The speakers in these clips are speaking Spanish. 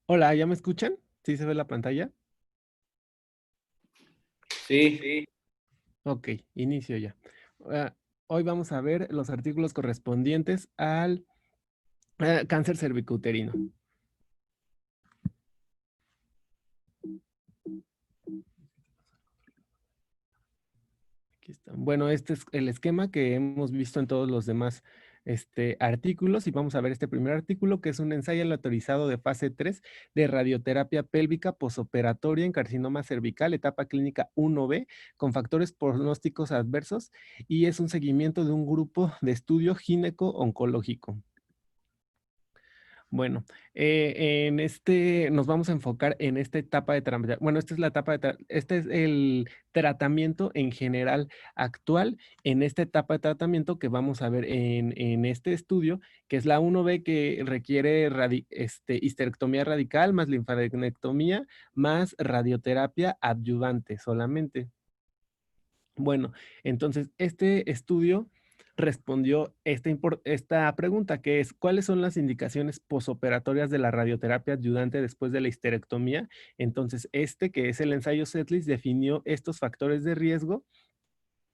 Hola, ¿ya me escuchan? ¿Sí se ve la pantalla? Sí, Sí. Ok, inicio ya. Ah, Hoy vamos a ver los artículos correspondientes al cáncer cervicouterino. Aquí están. Bueno, este es el esquema que hemos visto en todos los demás artículos y vamos a ver este primer artículo que es un ensayo aleatorizado de fase 3 de radioterapia pélvica posoperatoria en carcinoma cervical, etapa clínica 1B, con factores pronósticos adversos y es un seguimiento de un grupo de estudio gineco-oncológico. Bueno, en nos vamos a enfocar en esta etapa de tratamiento. Bueno, esta es la etapa este es el tratamiento en general actual en esta etapa de tratamiento que vamos a ver en este estudio, que es la 1B que requiere histerectomía radical más linfadenectomía más radioterapia adyuvante solamente. Bueno, entonces este estudio respondió esta pregunta, que es, ¿cuáles son las indicaciones posoperatorias de la radioterapia ayudante después de la histerectomía? Entonces, que es el ensayo Setlis, definió estos factores de riesgo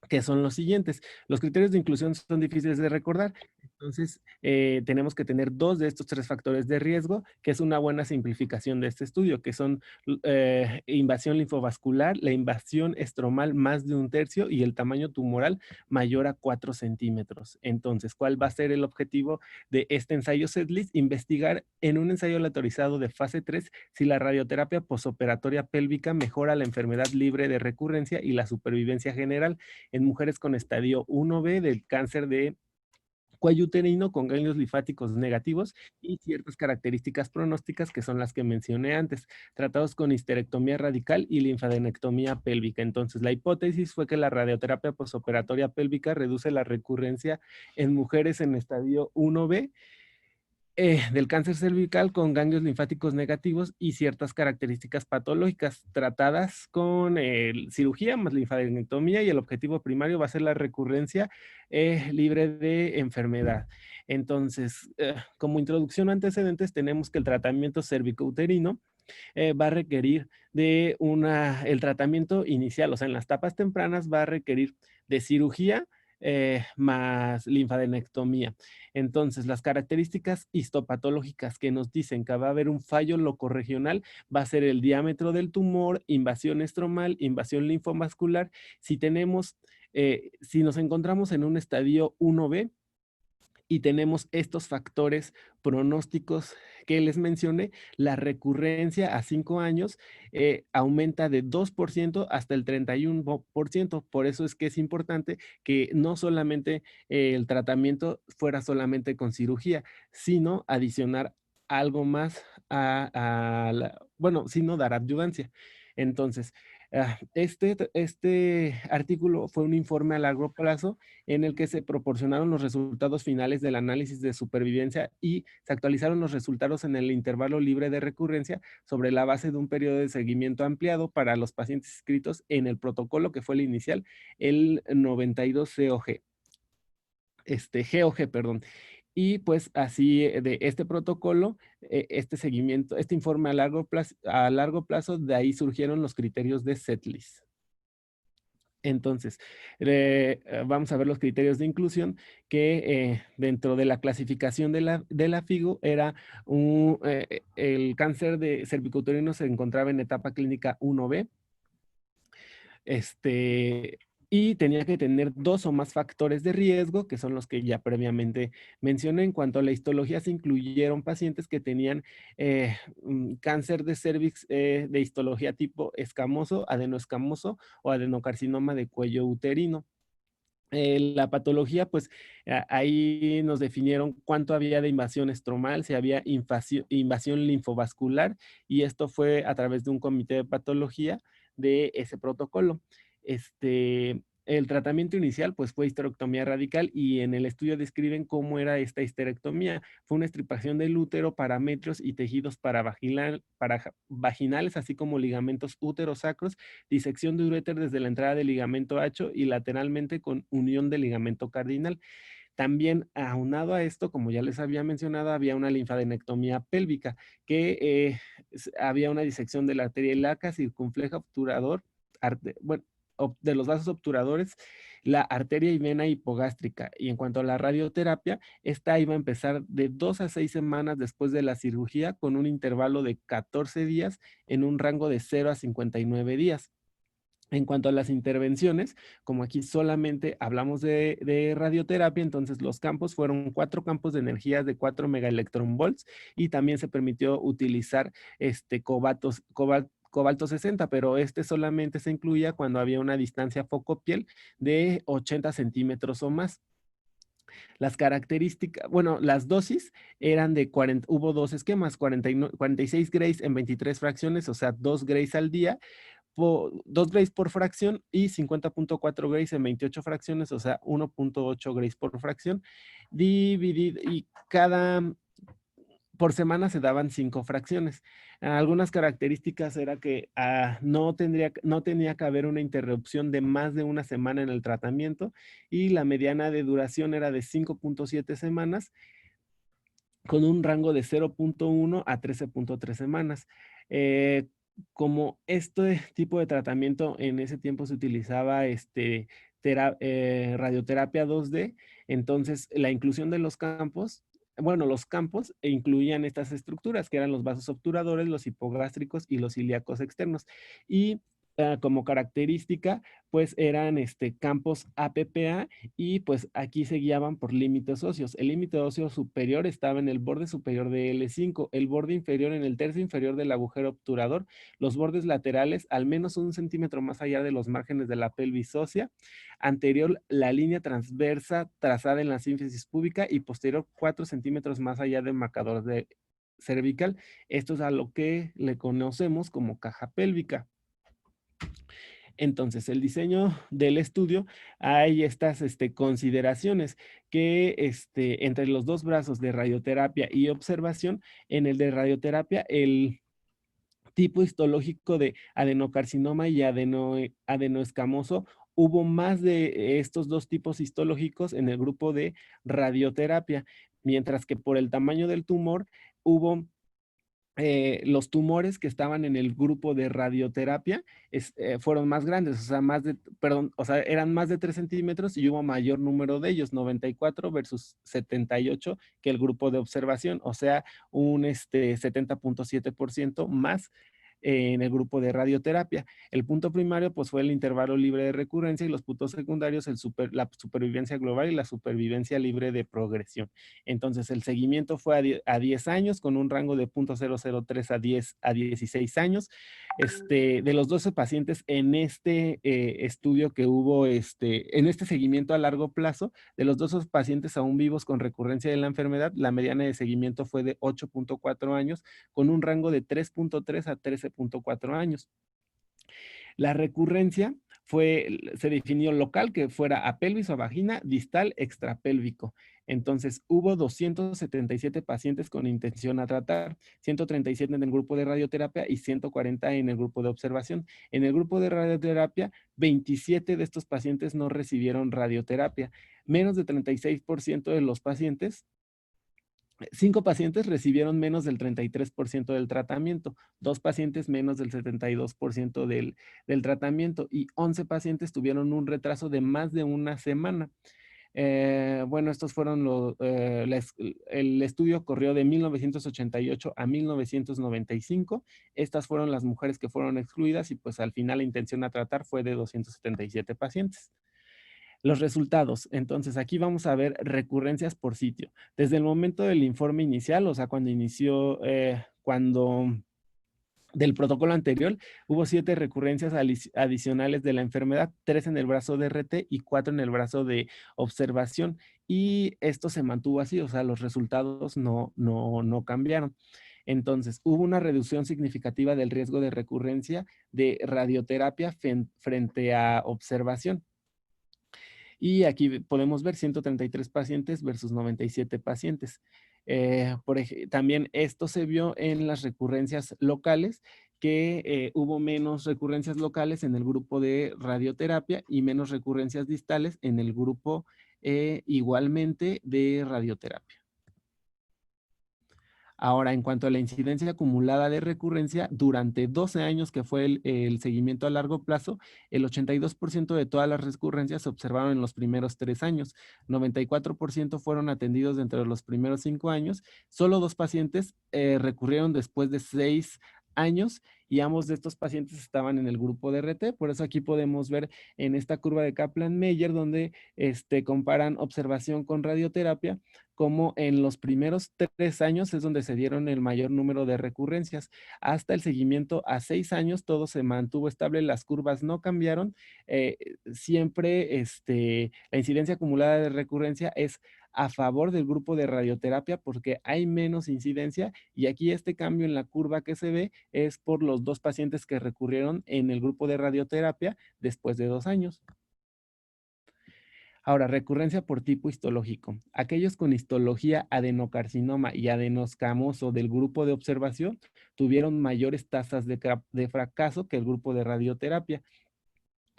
que son los siguientes. Los criterios de inclusión son difíciles de recordar, entonces tenemos que tener dos de estos tres factores de riesgo, que es una buena simplificación de este estudio, que son invasión linfovascular, la invasión estromal más de un tercio y el tamaño tumoral mayor a 4 centímetros. Entonces, ¿cuál va a ser el objetivo de este ensayo SETLIS? Investigar en un ensayo aleatorizado de fase 3 si la radioterapia posoperatoria pélvica mejora la enfermedad libre de recurrencia y la supervivencia general en mujeres con estadio 1B del cáncer de cuello uterino con ganglios linfáticos negativos y ciertas características pronósticas que son las que mencioné antes, tratados con histerectomía radical y linfadenectomía pélvica. Entonces, la hipótesis fue que la radioterapia posoperatoria pélvica reduce la recurrencia en mujeres en estadio 1B del cáncer cervical con ganglios linfáticos negativos y ciertas características patológicas tratadas con cirugía más linfadenectomía y el objetivo primario va a ser la recurrencia libre de enfermedad. Entonces, como introducción a antecedentes, tenemos que el tratamiento cervicouterino va a requerir el tratamiento inicial, o sea, en las etapas tempranas va a requerir de cirugía más linfadenectomía. Entonces, las características histopatológicas que nos dicen que va a haber un fallo locorregional va a ser el diámetro del tumor, invasión estromal, invasión linfovascular. Si nos encontramos en un estadio 1B, y tenemos estos factores pronósticos que les mencioné, la recurrencia a 5 años aumenta de 2% hasta el 31%. Por eso es que es importante que no solamente el tratamiento fuera solamente con cirugía, sino adicionar algo más bueno, sino dar adyuvancia. Entonces, este artículo fue un informe a largo plazo en el que se proporcionaron los resultados finales del análisis de supervivencia y se actualizaron los resultados en el intervalo libre de recurrencia sobre la base de un periodo de seguimiento ampliado para los pacientes inscritos en el protocolo que fue el inicial, el 92 COG, GOG, perdón. Y pues así de este protocolo, este seguimiento, este informe a largo plazo, de ahí surgieron los criterios de SETLIS. Entonces, vamos a ver los criterios de inclusión que dentro de la clasificación de la FIGO era el cáncer de cervicouterino se encontraba en etapa clínica 1B, este, y tenía que tener dos o más factores de riesgo, que son los que ya previamente mencioné. En cuanto a la histología, se incluyeron pacientes que tenían cáncer de cervix de histología tipo escamoso, adenoescamoso o adenocarcinoma de cuello uterino. La patología, pues ahí nos definieron cuánto había de invasión estromal, si había invasión linfovascular, y esto fue a través de un comité de patología de ese protocolo. El tratamiento inicial, pues fue histerectomía radical y en el estudio describen cómo era esta histerectomía. Fue una extirpación del útero, parametrios y tejidos vaginales, así como ligamentos úterosacros, disección de uréter desde la entrada del ligamento ancho y lateralmente con unión del ligamento cardinal. También aunado a esto, como ya les había mencionado, había una linfadenectomía pélvica, que había una disección de la arteria ilíaca, circunfleja, obturador, bueno, de los vasos obturadores, la arteria y vena hipogástrica. Y en cuanto a la radioterapia, esta iba a empezar de 2 a 6 semanas después de la cirugía, con un intervalo de 14 días en un rango de 0 a 59 días. En cuanto a las intervenciones, como aquí solamente hablamos de radioterapia, entonces los campos fueron 4 campos de energías de 4 megaelectronvolts, y también se permitió utilizar cobalto 60, pero este solamente se incluía cuando había una distancia foco-piel de 80 centímetros o más. Las características, bueno, las dosis eran de 40, hubo dos esquemas, 46 grays en 23 fracciones, o sea, 2 grays al día, 2 grays por fracción, y 50.4 grays en 28 fracciones, o sea, 1.8 grays por fracción, dividido, y por semana se daban 5 fracciones. Algunas características era que no tenía que haber una interrupción de más de una semana en el tratamiento, y la mediana de duración era de 5.7 semanas, con un rango de 0.1 a 13.3 semanas. Como este tipo de tratamiento en ese tiempo se utilizaba radioterapia 2D, entonces la inclusión de los campos, bueno, los campos incluían estas estructuras, que eran los vasos obturadores, los hipogástricos y los ilíacos externos. Y como característica, pues eran campos APPA, y pues aquí se guiaban por límites óseos. El límite óseo superior estaba en el borde superior de L5, el borde inferior en el tercio inferior del agujero obturador, los bordes laterales al menos 1 centímetro más allá de los márgenes de la pelvis ósea, anterior la línea transversa trazada en la sínfisis púbica, y posterior 4 centímetros más allá del marcador de cervical. Esto es a lo que le conocemos como caja pélvica. Entonces, el diseño del estudio, hay estas consideraciones que entre los dos brazos de radioterapia y observación. En el de radioterapia, el tipo histológico de adenocarcinoma y adenoescamoso, hubo más de estos dos tipos histológicos en el grupo de radioterapia, mientras que por el tamaño del tumor hubo los tumores que estaban en el grupo de radioterapia fueron más grandes, o sea, eran más de 3 centímetros, y hubo mayor número de ellos, 94 versus 78, que el grupo de observación, o sea, un 70.7% más en el grupo de radioterapia. El punto primario pues fue el intervalo libre de recurrencia, y los puntos secundarios la supervivencia global y la supervivencia libre de progresión. Entonces el seguimiento fue a 10 años, con un rango de 0.003 a 16 años. De los 12 pacientes en este estudio que hubo, en este seguimiento a largo plazo, de los 12 pacientes aún vivos con recurrencia de la enfermedad, la mediana de seguimiento fue de 8.4 años, con un rango de 3.3 a 13.4 años. La recurrencia se definió local, que fuera a pelvis o vagina, distal, extrapélvico. Entonces, hubo 277 pacientes con intención a tratar, 137 en el grupo de radioterapia y 140 en el grupo de observación. En el grupo de radioterapia, 27 de estos pacientes no recibieron radioterapia. Menos de 36% de los pacientes, 5 pacientes recibieron menos del 33% del tratamiento, 2 pacientes menos del 72% del tratamiento, y 11 pacientes tuvieron un retraso de más de una semana. Bueno, estos fueron el estudio corrió de 1988 a 1995. Estas fueron las mujeres que fueron excluidas, y pues al final la intención a tratar fue de 277 pacientes. Los resultados. Entonces, aquí vamos a ver recurrencias por sitio. Desde el momento del informe inicial, o sea, cuando del protocolo anterior, hubo 7 recurrencias adicionales de la enfermedad, 3 en el brazo de RT y 4 en el brazo de observación. Y esto se mantuvo así, o sea, los resultados no cambiaron. Entonces, hubo una reducción significativa del riesgo de recurrencia de radioterapia frente a observación. Y aquí podemos ver 133 pacientes versus 97 pacientes. También esto se vio en las recurrencias locales, que hubo menos recurrencias locales en el grupo de radioterapia y menos recurrencias distales en el grupo igualmente de radioterapia. Ahora, en cuanto a la incidencia acumulada de recurrencia, durante 12 años que fue el seguimiento a largo plazo, el 82% de todas las recurrencias se observaron en los primeros 3 años, 94% fueron atendidos dentro de los primeros 5 años, solo 2 pacientes recurrieron después de 6 años y ambos de estos pacientes estaban en el grupo de RT, por eso aquí podemos ver en esta curva de Kaplan-Meier donde comparan observación con radioterapia, como en los primeros 3 años es donde se dieron el mayor número de recurrencias. Hasta el seguimiento a 6 años todo se mantuvo estable, las curvas no cambiaron. Siempre la incidencia acumulada de recurrencia es a favor del grupo de radioterapia porque hay menos incidencia y aquí este cambio en la curva que se ve es por los 2 pacientes que recurrieron en el grupo de radioterapia después de 2 años. Ahora, recurrencia por tipo histológico. Aquellos con histología adenocarcinoma y adenoscamoso del grupo de observación tuvieron mayores tasas de fracaso que el grupo de radioterapia.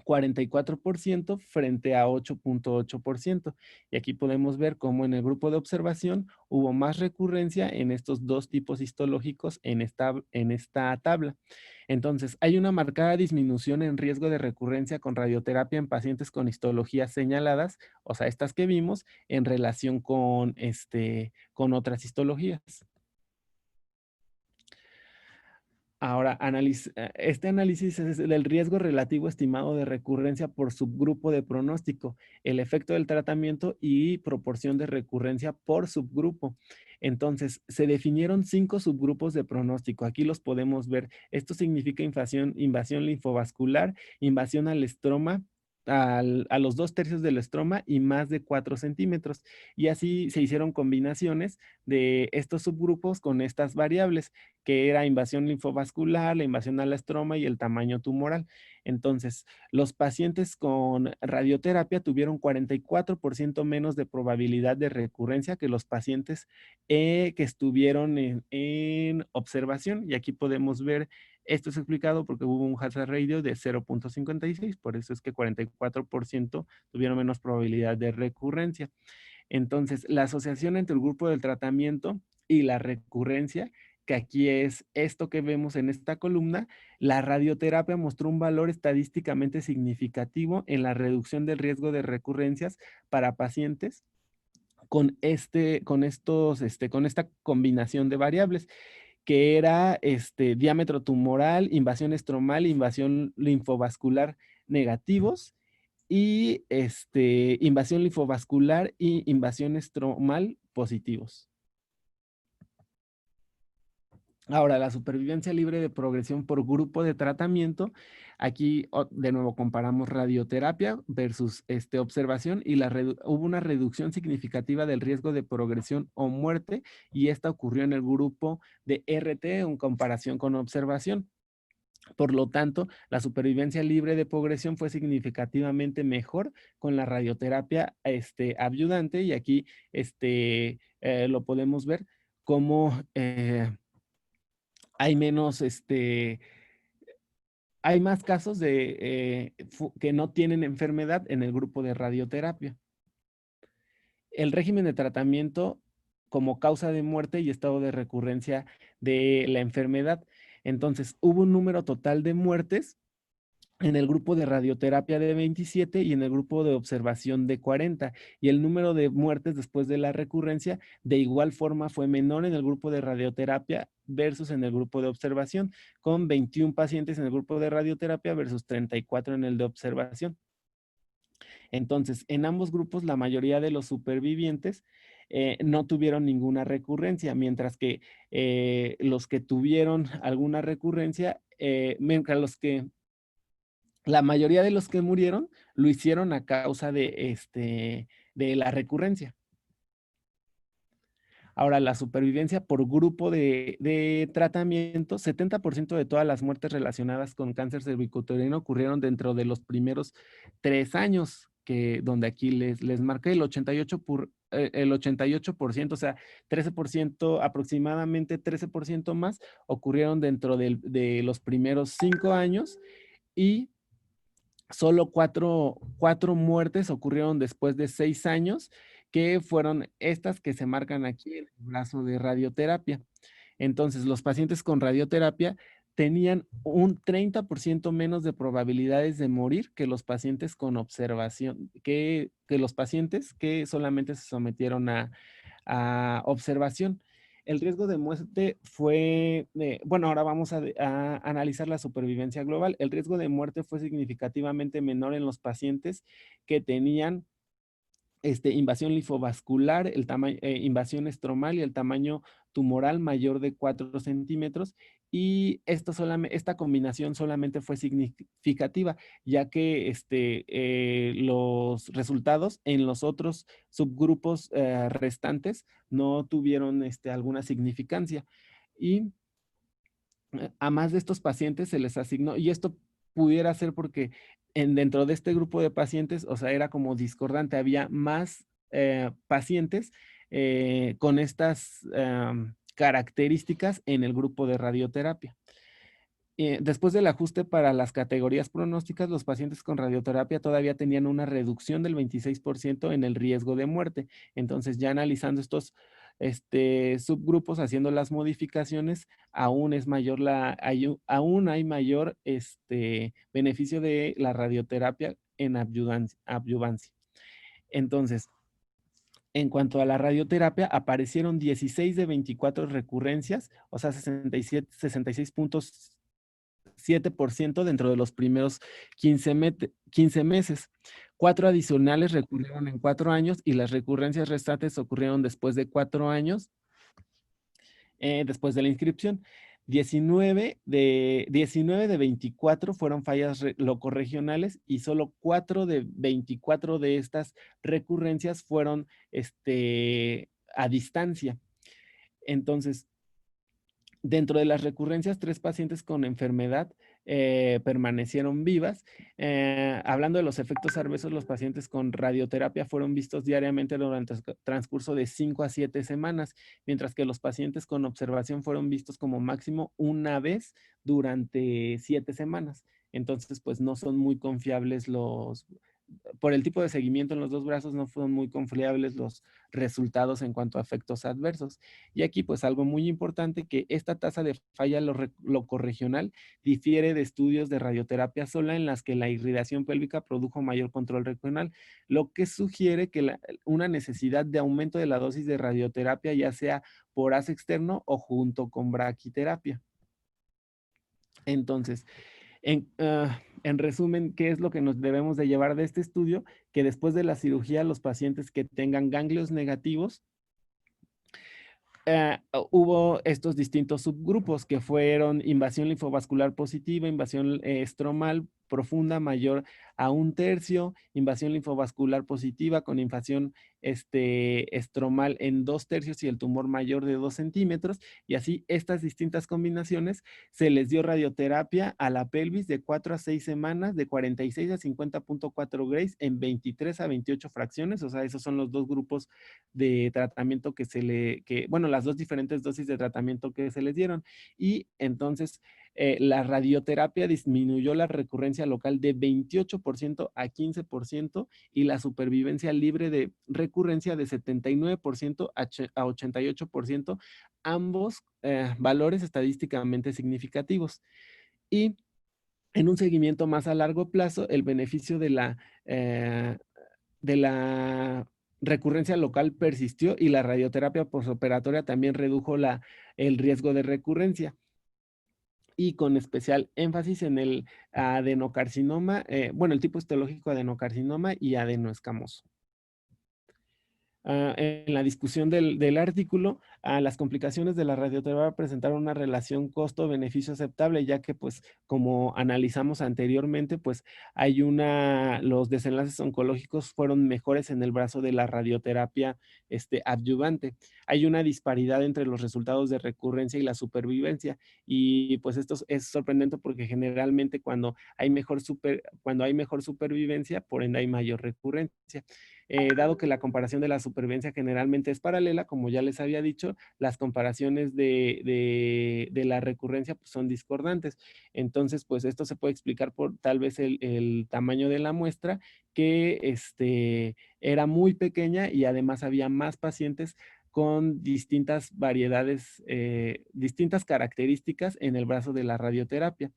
44% frente a 8.8%. Y aquí podemos ver cómo en el grupo de observación hubo más recurrencia en estos dos tipos histológicos en esta tabla. Entonces, hay una marcada disminución en riesgo de recurrencia con radioterapia en pacientes con histologías señaladas, o sea, estas que vimos, en relación con otras histologías. Ahora, este análisis es del riesgo relativo estimado de recurrencia por subgrupo de pronóstico, el efecto del tratamiento y proporción de recurrencia por subgrupo. Entonces, se definieron 5 subgrupos de pronóstico. Aquí los podemos ver. Esto significa invasión linfovascular, invasión al estroma, a los 2/3 del estroma y más de 4 centímetros. Y así se hicieron combinaciones de estos subgrupos con estas variables, que era invasión linfovascular, la invasión al estroma y el tamaño tumoral. Entonces, los pacientes con radioterapia tuvieron 44% menos de probabilidad de recurrencia que los pacientes que estuvieron en observación. Y aquí podemos ver, esto es explicado porque hubo un hazard ratio de 0.56, por eso es que 44% tuvieron menos probabilidad de recurrencia. Entonces, la asociación entre el grupo del tratamiento y la recurrencia, que aquí es esto que vemos en esta columna, la radioterapia mostró un valor estadísticamente significativo en la reducción del riesgo de recurrencias para pacientes con esta combinación de variables, que era diámetro tumoral, invasión estromal, invasión linfovascular negativos y invasión linfovascular y invasión estromal positivos. Ahora, la supervivencia libre de progresión por grupo de tratamiento. Aquí de nuevo comparamos radioterapia versus observación y hubo una reducción significativa del riesgo de progresión o muerte y esta ocurrió en el grupo de RT en comparación con observación. Por lo tanto, la supervivencia libre de progresión fue significativamente mejor con la radioterapia adyuvante y aquí lo podemos ver como hay menos, hay más casos que no tienen enfermedad en el grupo de radioterapia. El régimen de tratamiento como causa de muerte y estado de recurrencia de la enfermedad. Entonces, hubo un número total de muertes en el grupo de radioterapia de 27 y en el grupo de observación de 40. Y el número de muertes después de la recurrencia de igual forma fue menor en el grupo de radioterapia versus en el grupo de observación, con 21 pacientes en el grupo de radioterapia versus 34 en el de observación. Entonces, en ambos grupos, la mayoría de los supervivientes no tuvieron ninguna recurrencia, mientras que los que tuvieron alguna recurrencia, mientras la mayoría de los que murieron lo hicieron a causa de la recurrencia. Ahora, la supervivencia por grupo de tratamiento, 70% de todas las muertes relacionadas con cáncer cervicuterino ocurrieron dentro de los primeros 3 años, donde aquí les marqué el 88%, o sea, 13%, aproximadamente 13% más, ocurrieron dentro de los primeros 5 años y solo cuatro muertes ocurrieron después de 6 años, que fueron estas que se marcan aquí en el brazo de radioterapia. Entonces, los pacientes con radioterapia tenían un 30% menos de probabilidades de morir que los pacientes con observación, que los pacientes que solamente se sometieron a observación. El riesgo de muerte fue, bueno, ahora vamos a analizar la supervivencia global. El riesgo de muerte fue significativamente menor en los pacientes que tenían invasión linfovascular, invasión estromal y el tamaño tumoral mayor de 4 centímetros. Y esta combinación solamente fue significativa, ya que los resultados en los otros subgrupos restantes no tuvieron alguna significancia. Y a más de estos pacientes se les asignó, y esto pudiera ser porque dentro de este grupo de pacientes, o sea, era como discordante, había más pacientes con estas características en el grupo de radioterapia. Después del ajuste para las categorías pronósticas, los pacientes con radioterapia todavía tenían una reducción del 26% en el riesgo de muerte. Entonces, ya analizando estos subgrupos, haciendo las modificaciones, aún es mayor aún hay mayor beneficio de la radioterapia en adyuvancia. Entonces, en cuanto a la radioterapia, aparecieron 16 de 24 recurrencias, o sea, 66.7% dentro de los primeros 15 meses. 4 adicionales recurrieron en 4 años y las recurrencias restantes ocurrieron después de 4 años, después de la inscripción. 19 de 24 fueron fallas locorregionales y solo 4 de 24 de estas recurrencias fueron a distancia. Entonces, dentro de las recurrencias, 3 pacientes con enfermedad permanecieron vivas. Hablando de los efectos adversos, los pacientes con radioterapia fueron vistos diariamente durante el transcurso de 5 a 7 semanas, mientras que los pacientes con observación fueron vistos como máximo una vez durante 7 semanas. Entonces, pues no son muy confiables por el tipo de seguimiento en los dos brazos, no fueron muy confiables los resultados en cuanto a efectos adversos. Y aquí, pues algo muy importante, que esta tasa de falla locorregional difiere de estudios de radioterapia sola en las que la irridación pélvica produjo mayor control regional, lo que sugiere que una necesidad de aumento de la dosis de radioterapia, ya sea por AS externo o junto con braquiterapia. Entonces, en resumen, ¿qué es lo que nos debemos de llevar de este estudio? Que después de la cirugía, los pacientes que tengan ganglios negativos, hubo estos distintos subgrupos que fueron invasión linfovascular positiva, invasión estromal profunda mayor a 1/3, invasión linfovascular positiva con invasión estromal en 2/3 y el tumor mayor de 2 centímetros. Y así estas distintas combinaciones se les dio radioterapia a la pelvis de 4 a 6 semanas, de 46 a 50.4 grays en 23 a 28 fracciones. O sea, esos son los dos grupos de tratamiento bueno, las dos diferentes dosis de tratamiento que se les dieron. Y entonces la radioterapia disminuyó la recurrencia local de 28% a 15% y la supervivencia libre de recurrencia de 79% a 88%, ambos valores estadísticamente significativos. Y en un seguimiento más a largo plazo, el beneficio de la recurrencia local persistió y la radioterapia postoperatoria también redujo el riesgo de recurrencia, y con especial énfasis en el adenocarcinoma, bueno, el tipo histológico adenocarcinoma y adenoescamoso. En la discusión del artículo, las complicaciones de la radioterapia presentaron una relación costo-beneficio aceptable, ya que, pues, como analizamos anteriormente, pues, los desenlaces oncológicos fueron mejores en el brazo de la radioterapia adyuvante. Hay una disparidad entre los resultados de recurrencia y la supervivencia, y pues esto es sorprendente porque generalmente cuando hay mejor supervivencia, por ende hay mayor recurrencia. Dado que la comparación de la supervivencia generalmente es paralela, como ya les había dicho, las comparaciones de la recurrencia pues, son discordantes. Entonces, pues esto se puede explicar por tal vez el tamaño de la muestra, que era muy pequeña y además había más pacientes con distintas variedades, distintas características en el brazo de la radioterapia.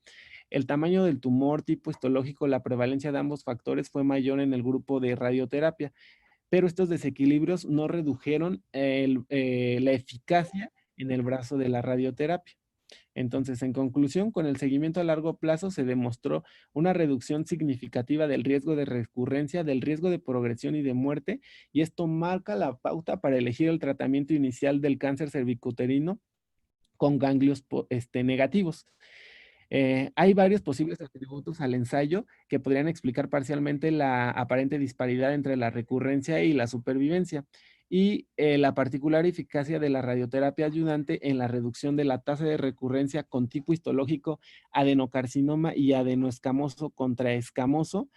El tamaño del tumor, tipo histológico, la prevalencia de ambos factores fue mayor en el grupo de radioterapia, pero estos desequilibrios no redujeron la eficacia en el brazo de la radioterapia. Entonces, en conclusión, con el seguimiento a largo plazo se demostró una reducción significativa del riesgo de recurrencia, del riesgo de progresión y de muerte, y esto marca la pauta para elegir el tratamiento inicial del cáncer cervicuterino con ganglios negativos. Hay varios posibles atributos al ensayo que podrían explicar parcialmente la aparente disparidad entre la recurrencia y la supervivencia y la particular eficacia de la radioterapia ayudante en la reducción de la tasa de recurrencia con tipo histológico adenocarcinoma y adenoescamoso contra escamoso,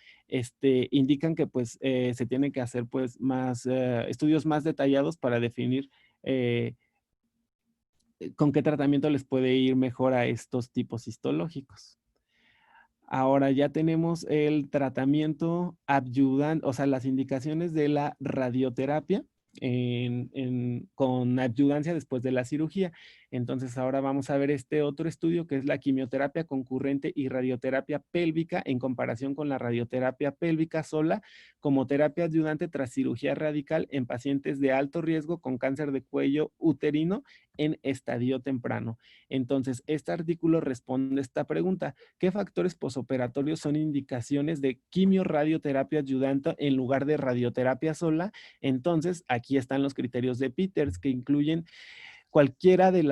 indican que pues se tienen que hacer pues más estudios más detallados para definir con qué tratamiento les puede ir mejor a estos tipos histológicos. Ahora ya tenemos el tratamiento adyuvante, o sea, las indicaciones de la radioterapia con adyuvancia después de la cirugía. Entonces ahora vamos a ver este otro estudio que es la quimioterapia concurrente y radioterapia pélvica en comparación con la radioterapia pélvica sola como terapia adyuvante tras cirugía radical en pacientes de alto riesgo con cáncer de cuello uterino en estadio temprano. Entonces, este artículo responde a esta pregunta: ¿qué factores posoperatorios son indicaciones de quimio-radioterapia ayudante en lugar de radioterapia sola? Entonces, aquí están los criterios de Peters que incluyen cualquiera de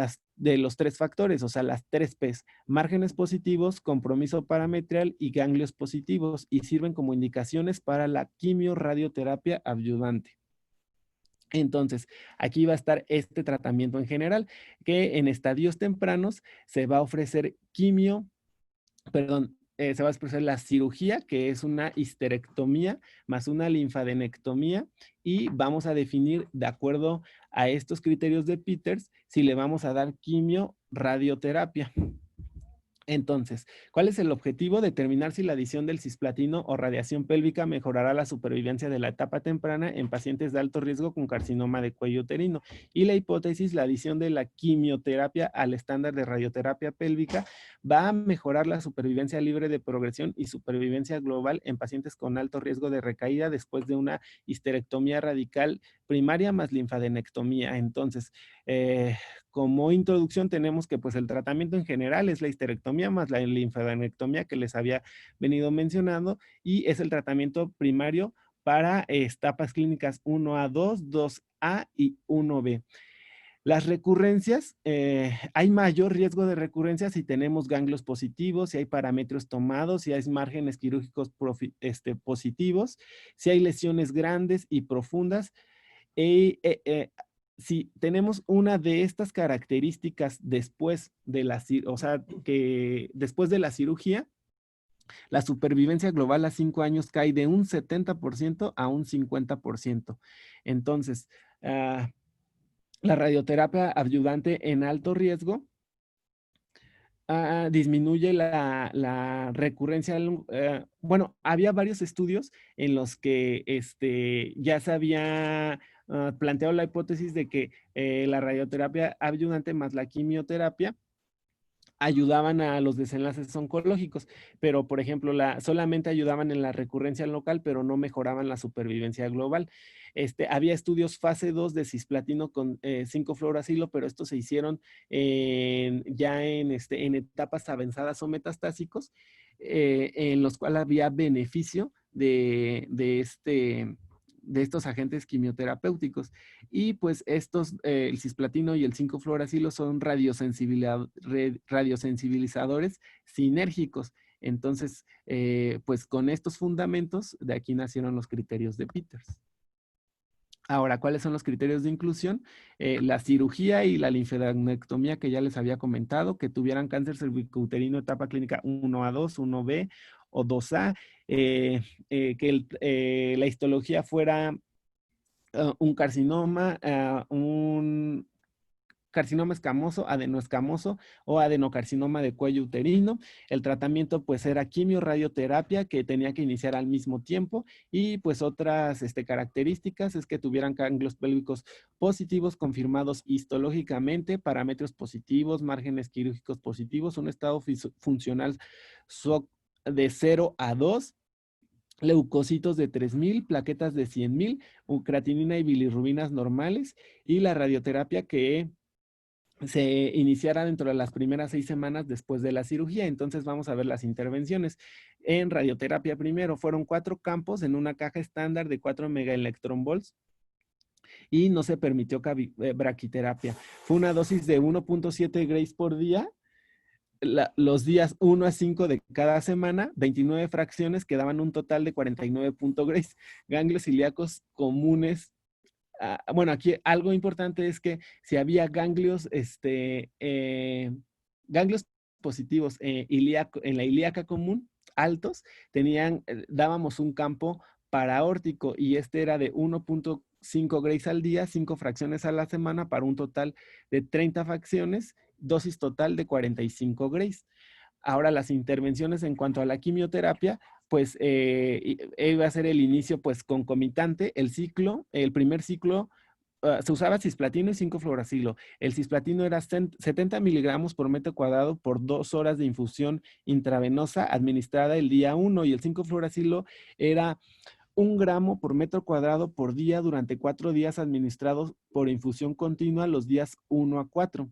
los tres factores, o sea, las tres P's: márgenes positivos, compromiso parametrial y ganglios positivos, y sirven como indicaciones para la quimio-radioterapia ayudante. Entonces, aquí va a estar este tratamiento en general, que en estadios tempranos se va a ofrecer se va a ofrecer la cirugía, que es una histerectomía más una linfadenectomía, y vamos a definir, de acuerdo a estos criterios de Peters, si le vamos a dar quimio radioterapia. Entonces, ¿cuál es el objetivo? Determinar si la adición del cisplatino o radiación pélvica mejorará la supervivencia de la etapa temprana en pacientes de alto riesgo con carcinoma de cuello uterino. Y la hipótesis: la adición de la quimioterapia al estándar de radioterapia pélvica va a mejorar la supervivencia libre de progresión y supervivencia global en pacientes con alto riesgo de recaída después de una histerectomía radical primaria más linfadenectomía. Entonces, como introducción tenemos que pues el tratamiento en general es la histerectomía más la linfadenectomía que les había venido mencionando, y es el tratamiento primario para etapas clínicas 1A2, 2A y 1B. Las recurrencias, hay mayor riesgo de recurrencia si tenemos ganglios positivos, si hay parámetros tomados, si hay márgenes quirúrgicos positivos, si hay lesiones grandes y profundas. Si tenemos una de estas características después de o sea, que después de la cirugía, la supervivencia global a 5 años cae de un 70% a un 50%. Entonces, la radioterapia adyuvante en alto riesgo disminuye la recurrencia. Bueno, había varios estudios en los que ya se había planteado la hipótesis de que la radioterapia adyuvante más la quimioterapia ayudaban a los desenlaces oncológicos, pero por ejemplo, solamente ayudaban en la recurrencia local, pero no mejoraban la supervivencia global. Había estudios fase 2 de cisplatino con 5-fluoracilo, pero estos se hicieron ya en etapas avanzadas o metastásicos, en los cuales había beneficio de estos agentes quimioterapéuticos. Y pues el cisplatino y el 5-fluoracilo son radiosensibilizadores sinérgicos. Entonces, pues con estos fundamentos, de aquí nacieron los criterios de Peters. Ahora, ¿cuáles son los criterios de inclusión? La cirugía y la linfadenectomía que ya les había comentado, que tuvieran cáncer cervicouterino etapa clínica 1A2, 1B o 2A, que la histología fuera un carcinoma, un carcinoma escamoso, adenoescamoso o adenocarcinoma de cuello uterino. El tratamiento pues era quimio-radioterapia que tenía que iniciar al mismo tiempo y pues otras características es que tuvieran ganglios pélvicos positivos confirmados histológicamente, parámetros positivos, márgenes quirúrgicos positivos, un estado funcional SOC de 0 a 2, leucocitos de 3000, plaquetas de 100,000, creatinina y bilirrubinas normales y la radioterapia que se iniciara dentro de las primeras 6 semanas después de la cirugía. Entonces vamos a ver las intervenciones. En radioterapia primero fueron 4 campos en una caja estándar de 4 megaelectronvolts y no se permitió braquiterapia. Fue una dosis de 1.7 grays por día. Los días 1 a 5 de cada semana, 29 fracciones que daban un total de 49 grays. Ganglios ilíacos comunes. Bueno, aquí algo importante es que si había ganglios, ganglios positivos en la ilíaca común, altos, dábamos un campo paraórtico y este era de 1.5 grays al día, 5 fracciones a la semana para un total de 30 fracciones, dosis total de 45 grays. Ahora las intervenciones en cuanto a la quimioterapia, pues iba a ser el inicio pues concomitante, el primer ciclo se usaba cisplatino y 5-fluoracilo. El cisplatino era 70 miligramos por metro cuadrado por 2 horas de infusión intravenosa administrada el día 1 y el 5-fluoracilo era 1 gramo por metro cuadrado por día durante 4 días administrados por infusión continua los días 1 a 4.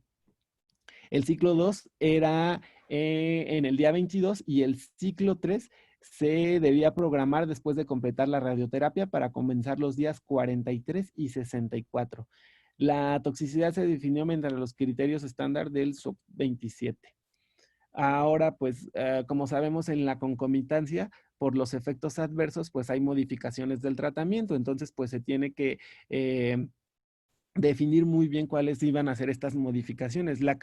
El ciclo 2 era en el día 22 y el ciclo 3 se debía programar después de completar la radioterapia para comenzar los días 43 y 64. La toxicidad se definió mediante los criterios estándar del SOP 27. Ahora, pues, como sabemos en la concomitancia, por los efectos adversos, pues hay modificaciones del tratamiento. Entonces, pues se tiene que definir muy bien cuáles iban a ser estas modificaciones. La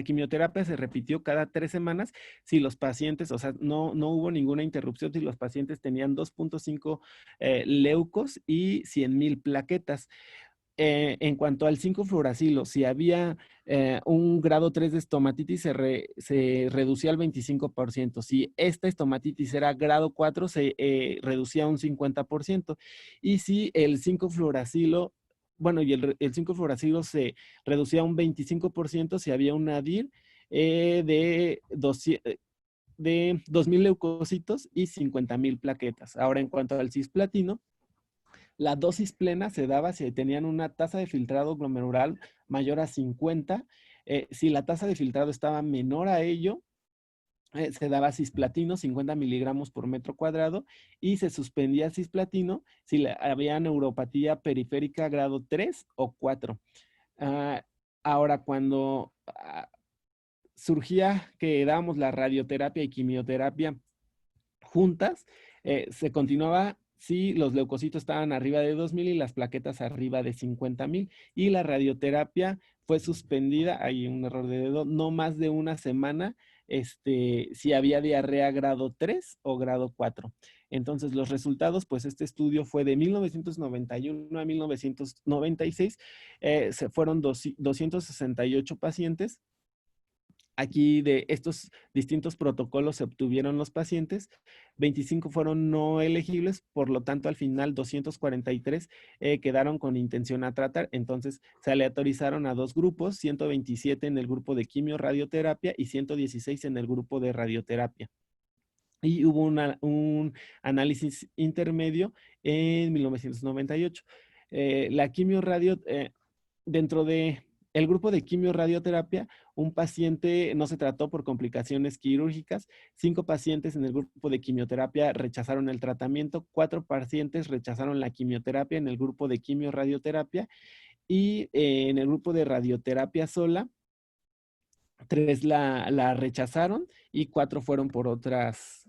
quimioterapia se repitió cada 3 semanas si los pacientes, o sea, no hubo ninguna interrupción si los pacientes tenían 2.5 leucos y 100,000 plaquetas. En cuanto al 5-fluoracilo, si había un grado 3 de estomatitis, se reducía al 25%. Si esta estomatitis era grado 4, se reducía un 50%. Y si el 5-fluoracilo, bueno, y el 5-fluoracilo se reducía un 25% si había un nadir de 2,000 leucocitos y 50,000 plaquetas. Ahora, en cuanto al cisplatino, la dosis plena se daba si tenían una tasa de filtrado glomerular mayor a 50. Si la tasa de filtrado estaba menor a ello, se daba cisplatino, 50 miligramos por metro cuadrado, y se suspendía cisplatino si había neuropatía periférica grado 3 o 4. Ahora, cuando surgía que dábamos la radioterapia y quimioterapia juntas, se continuaba si los leucocitos estaban arriba de 2,000 y las plaquetas arriba de 50,000. Y la radioterapia fue suspendida, hay un error de dedo, no más de una semana, si había diarrea grado 3 o grado 4. Entonces, los resultados, pues este estudio fue de 1991 a 1996, se fueron 268 pacientes. Aquí de estos distintos protocolos se obtuvieron los pacientes, 25 fueron no elegibles, por lo tanto al final 243 quedaron con intención a tratar. Entonces se aleatorizaron a 2 grupos, 127 en el grupo de quimio-radioterapia y 116 en el grupo de radioterapia. Y hubo un análisis intermedio en 1998. La quimio-radio, dentro de el grupo de quimio-radioterapia, un paciente no se trató por complicaciones quirúrgicas, 5 pacientes en el grupo de quimioterapia rechazaron el tratamiento, 4 pacientes rechazaron la quimioterapia en el grupo de quimio-radioterapia y en el grupo de radioterapia sola, 3 la rechazaron y 4 fueron por otras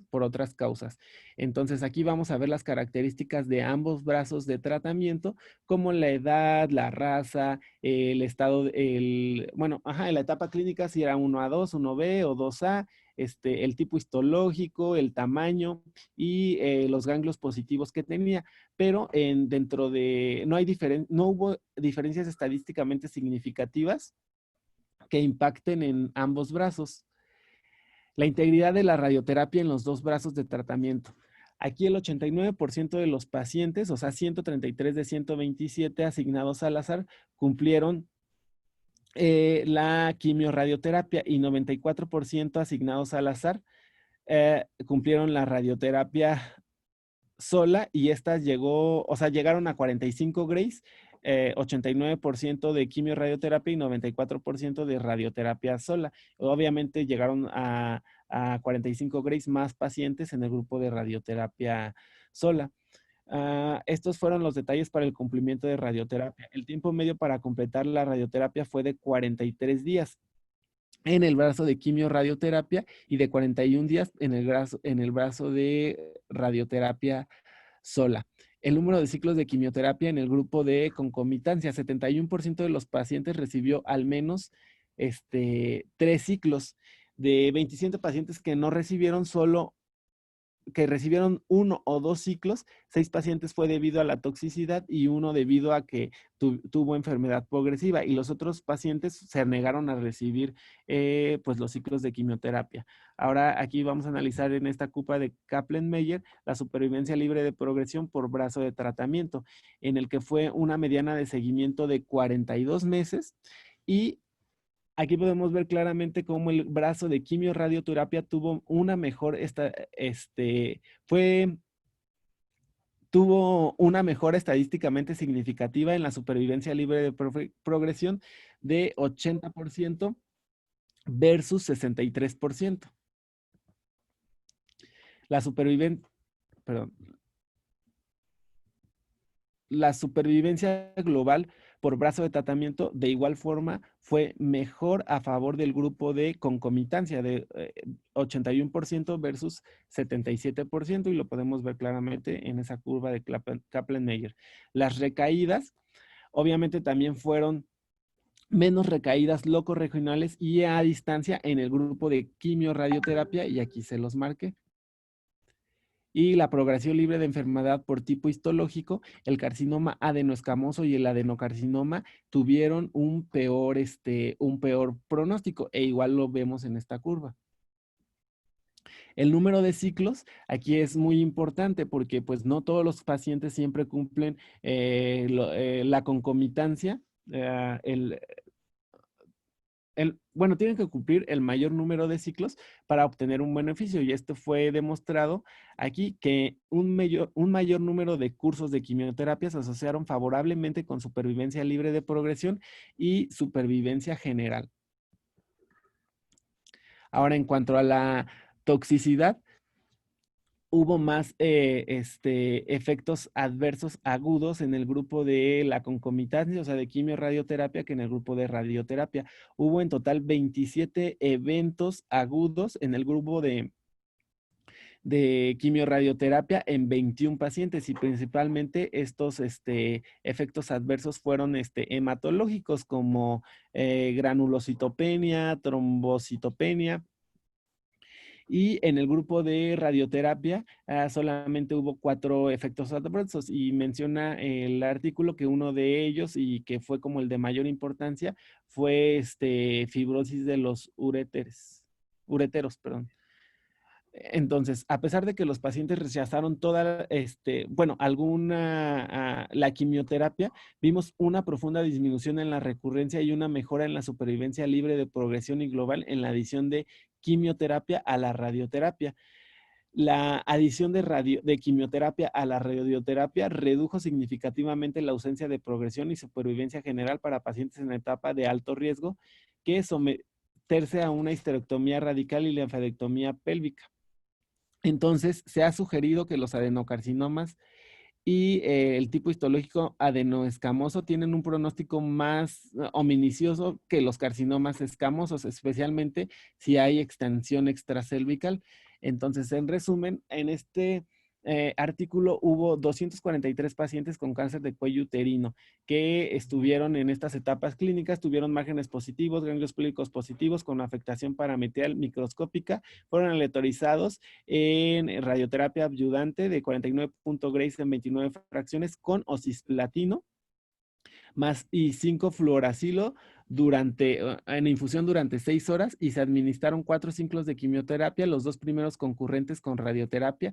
causas. Entonces aquí vamos a ver las características de ambos brazos de tratamiento, como la edad, la raza, el estado, bueno, en la etapa clínica si era 1A2, 1B o 2A, el tipo histológico, el tamaño y los ganglios positivos que tenía, pero no hubo diferencias estadísticamente significativas que impacten en ambos brazos. La integridad de la radioterapia en los dos brazos de tratamiento. Aquí el 89% de los pacientes, o sea, 133 de 127 asignados al azar, cumplieron la quimioradioterapia y 94% asignados al azar cumplieron la radioterapia sola y estas llegaron a 45 grays, 89% de quimioradioterapia y 94% de radioterapia sola. Obviamente llegaron a 45 grays más pacientes en el grupo de radioterapia sola. Estos fueron los detalles para el cumplimiento de radioterapia. El tiempo medio para completar la radioterapia fue de 43 días en el brazo de quimioradioterapia y de 41 días en el brazo de radioterapia sola. El número de ciclos de quimioterapia en el grupo de concomitancia, 71% de los pacientes recibió al menos 3 ciclos. De 27 pacientes que no recibieron que recibieron 1 o 2 ciclos, 6 pacientes fue debido a la toxicidad y 1 debido a que tuvo enfermedad progresiva y los otros pacientes se negaron a recibir pues los ciclos de quimioterapia. Ahora aquí vamos a analizar en esta curva de Kaplan-Meier la supervivencia libre de progresión por brazo de tratamiento, en el que fue una mediana de seguimiento de 42 meses y aquí podemos ver claramente cómo el brazo de quimioradioterapia tuvo una mejor, tuvo una mejora estadísticamente significativa en la supervivencia libre de progresión de 80% versus 63%. La supervivencia, perdón, la supervivencia global por brazo de tratamiento de igual forma fue mejor a favor del grupo de concomitancia de 81% versus 77% y lo podemos ver claramente en esa curva de Kaplan-Meier. Las recaídas obviamente también fueron menos recaídas locorregionales y a distancia en el grupo de quimioradioterapia y aquí se los marqué. Y la progresión libre de enfermedad por tipo histológico, el carcinoma adenoescamoso y el adenocarcinoma tuvieron un peor pronóstico e igual lo vemos en esta curva. El número de ciclos aquí es muy importante porque pues no todos los pacientes siempre cumplen la concomitancia, bueno, tienen que cumplir el mayor número de ciclos para obtener un beneficio y esto fue demostrado aquí que un mayor número de cursos de quimioterapia se asociaron favorablemente con supervivencia libre de progresión y supervivencia general. Ahora, en cuanto a la toxicidad, hubo más efectos adversos agudos en el grupo de la concomitancia, o sea, de quimioradioterapia, que en el grupo de radioterapia. Hubo en total 27 eventos agudos en el grupo de quimioradioterapia en 21 pacientes y principalmente estos efectos adversos fueron hematológicos como granulocitopenia, trombocitopenia. Y en el grupo de radioterapia solamente hubo 4 efectos adversos y menciona el artículo que uno de ellos y que fue como el de mayor importancia fue fibrosis de los ureteros, perdón. Entonces, a pesar de que los pacientes rechazaron la quimioterapia, vimos una profunda disminución en la recurrencia y una mejora en la supervivencia libre de progresión y global en la adición de quimioterapia a la radioterapia. La adición de quimioterapia a la radioterapia redujo significativamente la ausencia de progresión y supervivencia general para pacientes en etapa de alto riesgo que someterse a una histerectomía radical y linfadectomía pélvica. Entonces, se ha sugerido que los adenocarcinomas y el tipo histológico adenoescamoso tienen un pronóstico más ominicioso que los carcinomas escamosos, especialmente si hay extensión extracervical. Entonces, en resumen, en este artículo hubo 243 pacientes con cáncer de cuello uterino que estuvieron en estas etapas clínicas, tuvieron márgenes positivos, ganglios públicos positivos con afectación parametrial microscópica, fueron aleatorizados en radioterapia adyuvante de 49 Grace en 29 fracciones con ocisplatino más y 5 fluoracilo en infusión durante 6 horas y se administraron 4 ciclos de quimioterapia, los 2 primeros concurrentes con radioterapia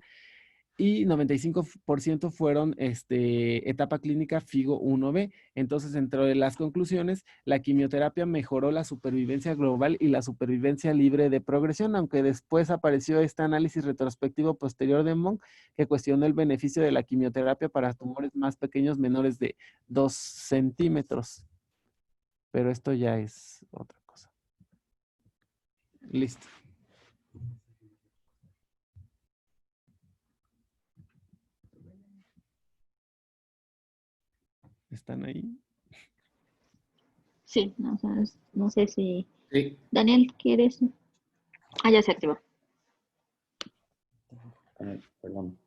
y 95% fueron etapa clínica FIGO 1B. Entonces, dentro de las conclusiones, la quimioterapia mejoró la supervivencia global y la supervivencia libre de progresión, aunque después apareció este análisis retrospectivo posterior de Monk que cuestionó el beneficio de la quimioterapia para tumores más pequeños, menores de 2 centímetros. Pero esto ya es otra cosa. Listo. ¿Están ahí? Sí, no, o sea, no sé si... Sí. Daniel, ¿quieres? Ah, ya se activó. Perdón.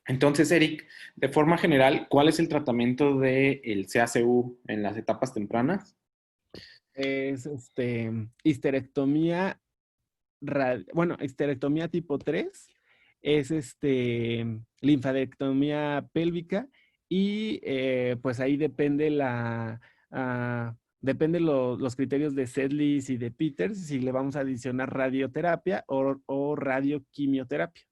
Entonces, Eric, de forma general, ¿cuál es el tratamiento del CACU en las etapas tempranas? Es histerectomía, histerectomía tipo 3, es linfadectomía pélvica y pues ahí depende depende los criterios de Sedlis y de Peters si le vamos a adicionar radioterapia o radioquimioterapia.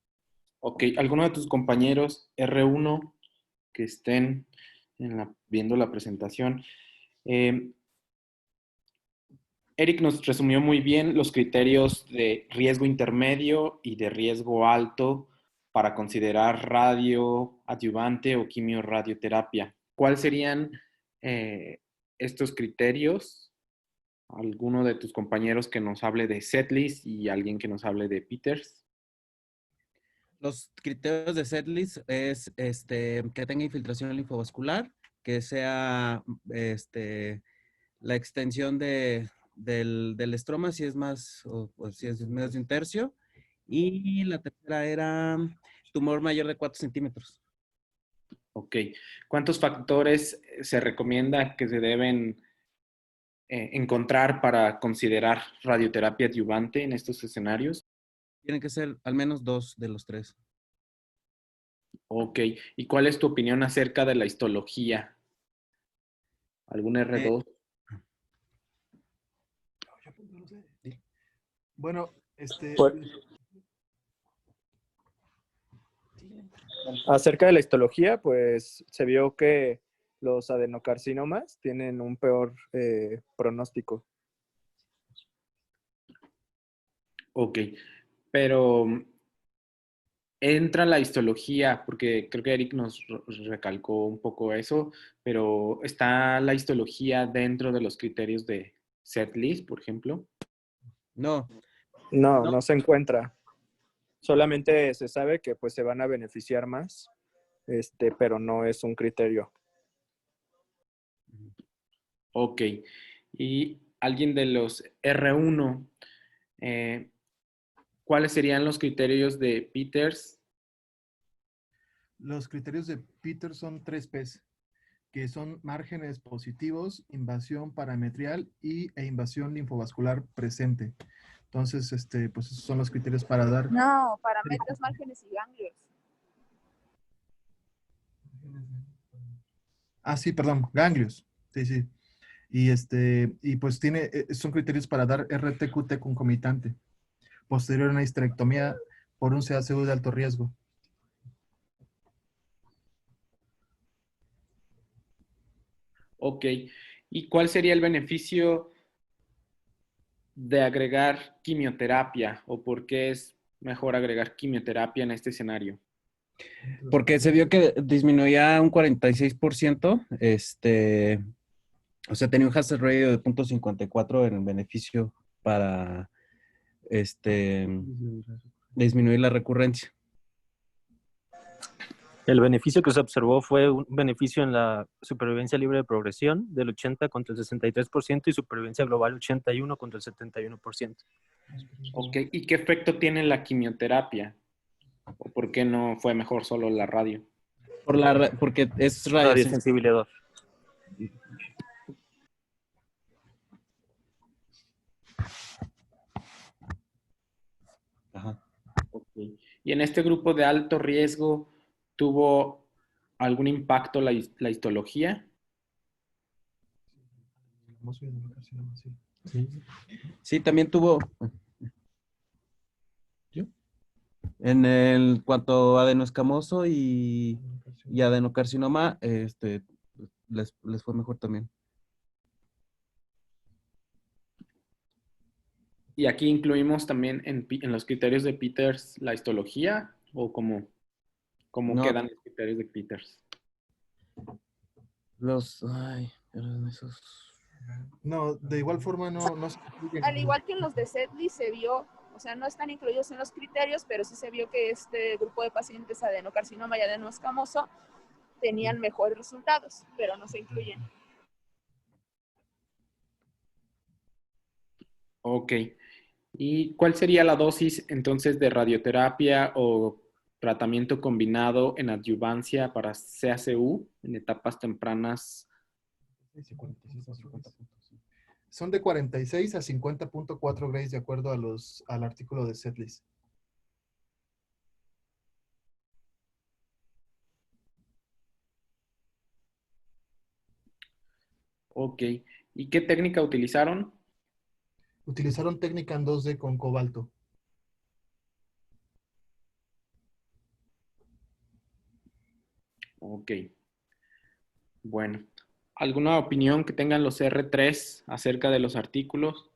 Ok, ¿alguno de tus compañeros R1 que estén viendo la presentación? Eric nos resumió muy bien los criterios de riesgo intermedio y de riesgo alto para considerar radioadyuvante o quimioradioterapia. ¿Cuáles serían estos criterios? ¿Alguno de tus compañeros que nos hable de Sedlis y alguien que nos hable de Peters? Los criterios de Sedlis es que tenga infiltración linfovascular, que sea la extensión del estroma, si es más, o si es menos de un tercio. Y la tercera era tumor mayor de 4 centímetros. Ok. ¿Cuántos factores se recomienda que se deben encontrar para considerar radioterapia adyuvante en estos escenarios? Tienen que ser al menos 2 de los 3. Ok. ¿Y cuál es tu opinión acerca de la histología? ¿Algún R2? Bueno, acerca de la histología, pues se vio que los adenocarcinomas tienen un peor pronóstico. Ok, pero entra la histología, porque creo que Eric nos recalcó un poco eso, pero ¿está la histología dentro de los criterios de setlist, por ejemplo? No, no se encuentra. Solamente se sabe que pues se van a beneficiar más, pero no es un criterio. Ok, y alguien de los R1, ¿cuáles serían los criterios de Peters? Los criterios de Peters son 3 Ps, que son márgenes positivos, invasión parametrial e invasión linfovascular presente. Entonces, pues esos son los criterios para dar... No, parámetros, márgenes y ganglios. Ah, sí, perdón, ganglios. Sí, sí. Y pues son criterios para dar RTQT concomitante, posterior a una histerectomía por un CACU de alto riesgo. Ok, ¿y cuál sería el beneficio de agregar quimioterapia o por qué es mejor agregar quimioterapia en este escenario? Porque se vio que disminuía un 46%, o sea, tenía un hazard ratio de 0.54 en el beneficio para disminuir la recurrencia. El beneficio que se observó fue un beneficio en la supervivencia libre de progresión del 80 contra el 63% y supervivencia global 81 contra el 71%. Ok, ¿y qué efecto tiene la quimioterapia? ¿O por qué no fue mejor solo la radio? Porque es Radiosensibilidad. Ajá. Ok. Y en este grupo de alto riesgo, ¿tuvo algún impacto la histología? Sí, también tuvo. En el cuanto a adenoescamoso y adenocarcinoma, les fue mejor también. ¿Y aquí incluimos también en los criterios de Peters la histología? ¿O cómo No. quedan los criterios de Peters? Eran esos. No, de igual forma no se Al igual que en los de Sedlitz se vio, o sea, no están incluidos en los criterios, pero sí se vio que este grupo de pacientes adenocarcinoma y adenoescamoso tenían mejores resultados, pero no se incluyen. Ok. ¿Y cuál sería la dosis entonces de radioterapia o tratamiento combinado en adyuvancia para CACU en etapas tempranas? Son de 46 a 50.4 grays de acuerdo al artículo de Sedlitz. Ok. ¿Y qué técnica utilizaron? Utilizaron técnica en 2D con cobalto. Ok. Bueno. ¿Alguna opinión que tengan los R3 acerca de los artículos?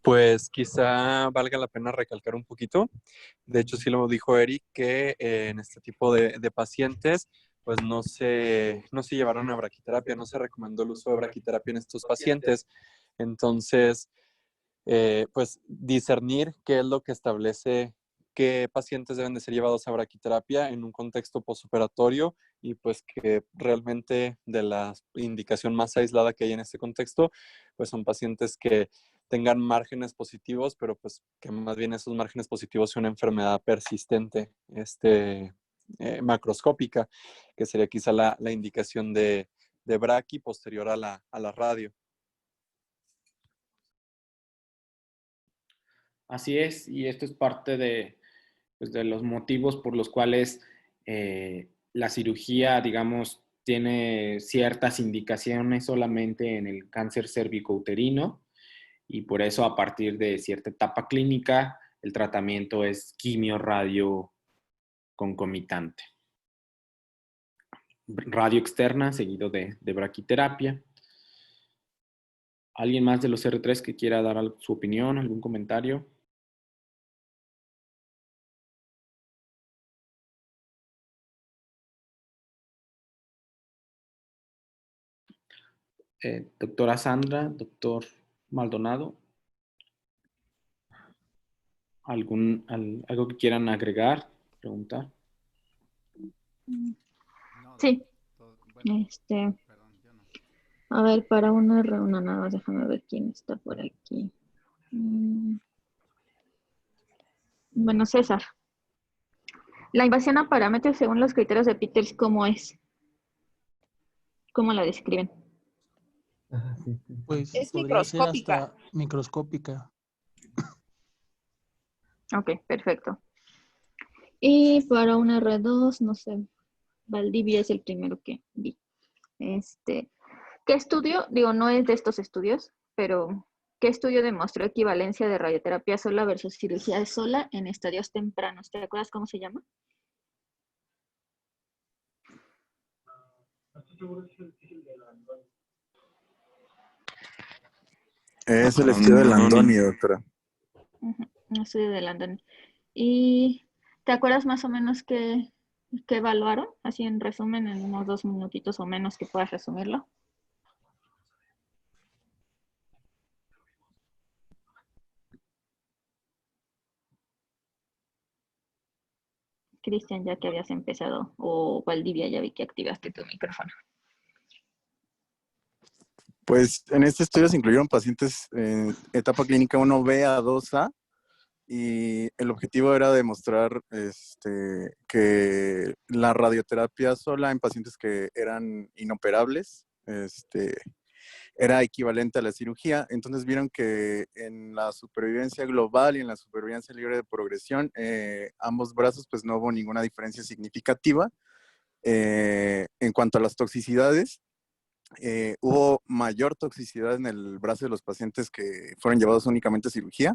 Pues quizá valga la pena recalcar un poquito. De hecho, sí lo dijo Eric, que en este tipo de pacientes, pues no se llevaron a braquiterapia, no se recomendó el uso de braquiterapia en estos pacientes. Entonces, pues discernir qué es lo que establece qué pacientes deben de ser llevados a braquiterapia en un contexto postoperatorio y pues que realmente de la indicación más aislada que hay en este contexto, pues son pacientes que tengan márgenes positivos, pero pues que más bien esos márgenes positivos son una enfermedad persistente, macroscópica, que sería quizá la indicación de braqui posterior a la radio. Así es, y esto es parte pues, de los motivos por los cuales la cirugía, digamos, tiene ciertas indicaciones solamente en el cáncer cérvico-uterino y por eso a partir de cierta etapa clínica el tratamiento es quimio-radio concomitante. Radio externa seguido de braquiterapia. ¿Alguien más de los R3 que quiera dar su opinión, algún comentario? Doctora Sandra, doctor Maldonado, ¿algo que quieran agregar, preguntar? Sí. A ver, para una reunión, nada más déjame ver quién está por aquí. Bueno, César. La invasión a parámetros según los criterios de Peters, ¿cómo es? ¿Cómo la describen? Pues Es podría ser microscópica. hasta microscópica. Ok, perfecto. Y para una R2, no sé, Valdivia es el primero que vi. ¿Qué estudio? Digo, no es de estos estudios, pero ¿qué estudio demostró equivalencia de radioterapia sola versus cirugía sola en estadios tempranos? ¿Te acuerdas cómo se llama? Es el estudio de Landoni, doctora. Un estudio de Landoni. ¿Y te acuerdas más o menos qué evaluaron? Así en resumen, en unos 2 minutitos o menos que puedas resumirlo. Cristian, ya que habías empezado, o Valdivia, ya vi que activaste tu micrófono. Pues en este estudio se incluyeron pacientes en etapa clínica 1B a 2A y el objetivo era demostrar que la radioterapia sola en pacientes que eran inoperables era equivalente a la cirugía. Entonces vieron que en la supervivencia global y en la supervivencia libre de progresión, ambos brazos pues no hubo ninguna diferencia significativa. En cuanto a las toxicidades, hubo mayor toxicidad en el brazo de los pacientes que fueron llevados únicamente a cirugía.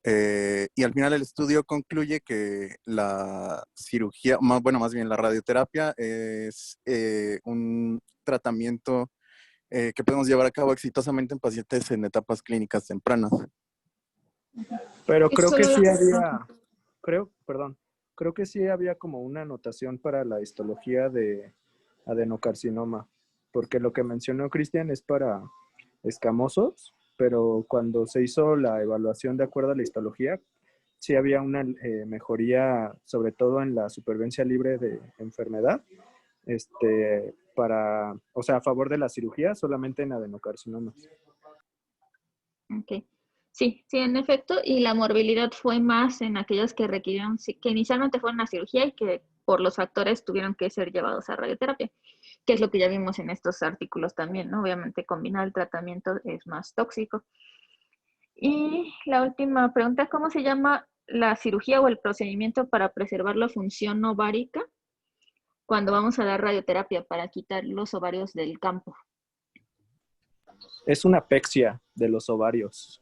Y al final el estudio concluye que la cirugía, más bien la radioterapia es un tratamiento que podemos llevar a cabo exitosamente en pacientes en etapas clínicas tempranas. Pero Y creo que solo sí la- había, creo que sí había como una anotación para la histología de adenocarcinoma, porque lo que mencionó Cristian es para escamosos, pero cuando se hizo la evaluación de acuerdo a la histología, sí había una mejoría, sobre todo en la supervivencia libre de enfermedad, o sea, a favor de la cirugía, solamente en adenocarcinomas. Ok. Sí, sí, en efecto, y la morbilidad fue más en aquellos que requirieron, que inicialmente fueron a cirugía y que por los factores tuvieron que ser llevados a radioterapia, que es lo que ya vimos en estos artículos también, ¿no? Obviamente combinar el tratamiento es más tóxico. Y la última pregunta, ¿cómo se llama la cirugía o el procedimiento para preservar la función ovárica cuando vamos a dar radioterapia para quitar los ovarios del campo? Es una apexia de los ovarios.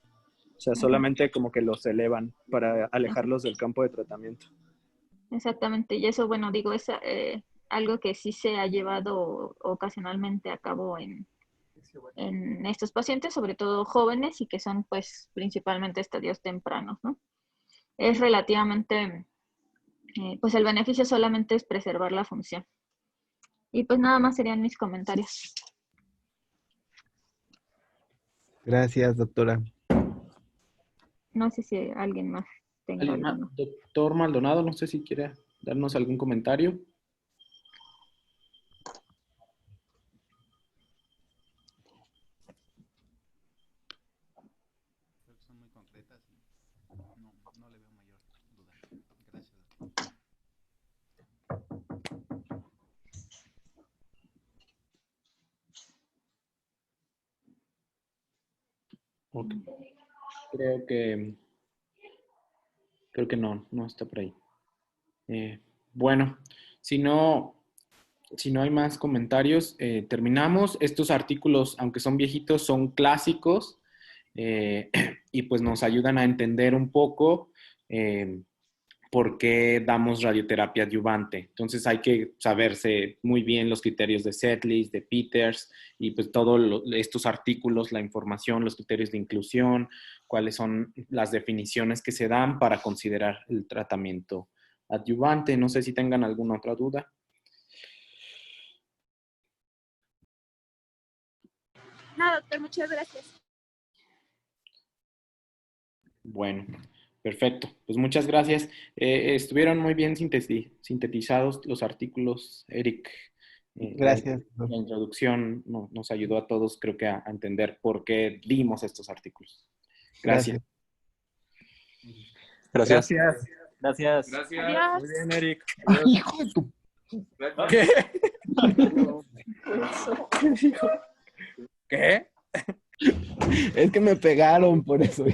O sea, Ajá. solamente como que los elevan para alejarlos del campo de tratamiento. Exactamente, y eso, bueno, digo, es algo que sí se ha llevado ocasionalmente a cabo en estos pacientes, sobre todo jóvenes y que son pues principalmente estadios tempranos, ¿no? Es relativamente, pues el beneficio solamente es preservar la función. Y pues nada más serían mis comentarios. Gracias, doctora. No sé si alguien más tenga ¿Alguien más? alguno. Doctor Maldonado, no sé si quiere darnos algún comentario. Son muy concretas y no le veo mayor duda. Gracias. Ok. Creo que no está por ahí. Bueno, si no hay más comentarios, terminamos. Estos artículos, aunque son viejitos, son clásicos y pues nos ayudan a entender un poco por qué damos radioterapia adyuvante. Entonces hay que saberse muy bien los criterios de Sedlis, de Peters y pues todos estos artículos, la información, los criterios de inclusión, cuáles son las definiciones que se dan para considerar el tratamiento adyuvante. No sé si tengan alguna otra duda. No, doctor, muchas gracias. Bueno, perfecto. Pues muchas gracias. Estuvieron muy bien sintetizados los artículos, Eric. Gracias. La introducción nos ayudó a todos, creo que, a entender por qué dimos estos artículos. Gracias. Gracias. Gracias. Adiós. Muy bien, Eric. Hijo de tu... ¿Qué? ¿Qué? Es que me pegaron por eso.